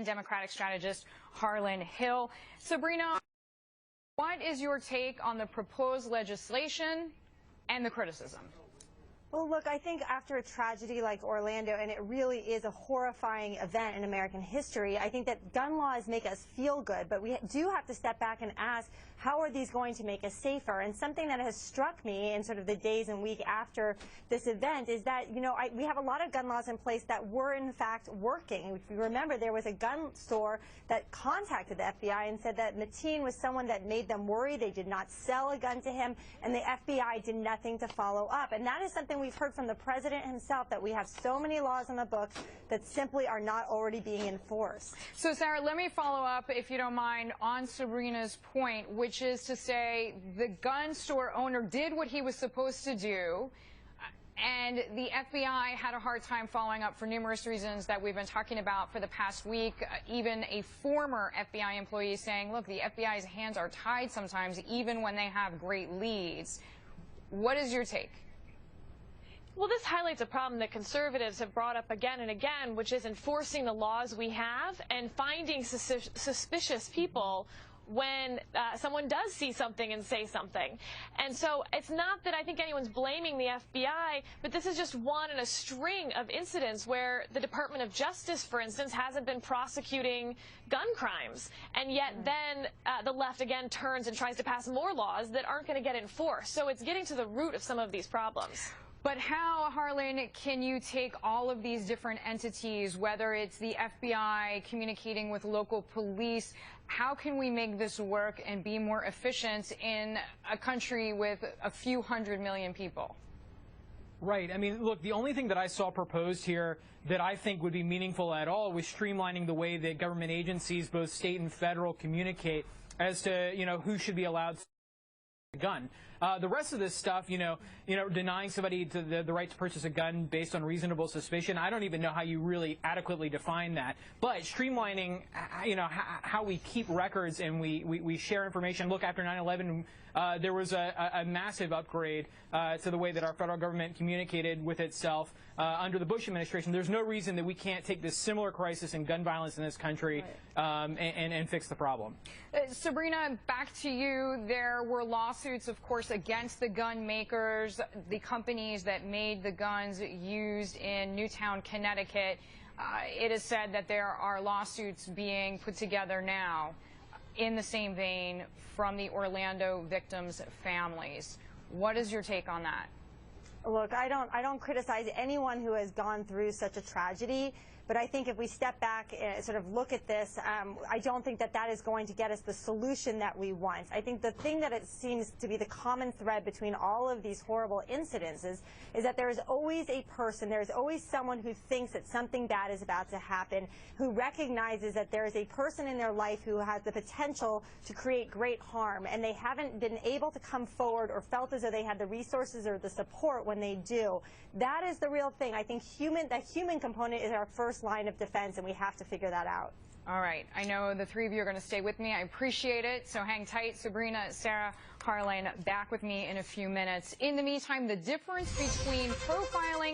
Democratic strategist Harlan Hill. Sabrina, what is your take on the proposed legislation and the criticism? Well, look, I think after a tragedy like Orlando, and it really is a horrifying event in American history, I think that gun laws make us feel good, but we do have to step back and ask, how are these going to make us safer? And something that has struck me in sort of the days and week after this event is that, we have a lot of gun laws in place that were in fact working. If you remember, there was a gun store that contacted the FBI and said that Mateen was someone that made them worry. They did not sell a gun to him, and the FBI did nothing to follow up. And that is something we've heard from the president himself, that we have so many laws on the books that simply are not already being enforced. So, Sarah, let me follow up, if you don't mind, on Sabrina's point, which is to say the gun store owner did what he was supposed to do, and the FBI had a hard time following up for numerous reasons that we've been talking about for the past week. Even a former FBI employee saying, look, the FBI's hands are tied sometimes, even when they have great leads. What is your take? Well, this highlights a problem that conservatives have brought up again and again, which is enforcing the laws we have and finding suspicious people when someone does see something and say something. And so it's not that I think anyone's blaming the FBI, but this is just one in a string of incidents where the Department of Justice, for instance, hasn't been prosecuting gun crimes. And yet then the left again turns and tries to pass more laws that aren't going to get enforced. So it's getting to the root of some of these problems. But how, Harlan, can you take all of these different entities, whether it's the FBI communicating with local police, how can we make this work and be more efficient in a country with a few 100 million people? Right. I mean, look, the only thing that I saw proposed here that I think would be meaningful at all was streamlining the way that government agencies, both state and federal, communicate as to, who should be allowed a gun. The rest of this stuff, denying somebody the right to purchase a gun based on reasonable suspicion, I don't even know how you really adequately define that. But streamlining, how we keep records and we share information. Look, after 9/11, there was a massive upgrade to the way that our federal government communicated with itself under the Bush administration. There's no reason that we can't take this similar crisis in gun violence in this country and fix the problem. Sabrina, back to you. There were lawsuits, of course, against the gun makers, the companies that made the guns used in Newtown, Connecticut. It is said that there are lawsuits being put together now in the same vein from the Orlando victims' families. What is your take on that? Look, I don't criticize anyone who has gone through such a tragedy, but I think if we step back and sort of look at this, I don't think that is going to get us the solution that we want. I think the thing that it seems to be the common thread between all of these horrible incidences is that there is always a person, there is always someone who thinks that something bad is about to happen, who recognizes that there is a person in their life who has the potential to create great harm, and they haven't been able to come forward or felt as though they had the resources or the support when they do. That is the real thing. I think that human component is our first line of defense, and we have to figure that out. All right. I know the three of you are going to stay with me. I appreciate it. So hang tight. Sabrina, Sarah, Harlan, back with me in a few minutes. In the meantime, the difference between profiling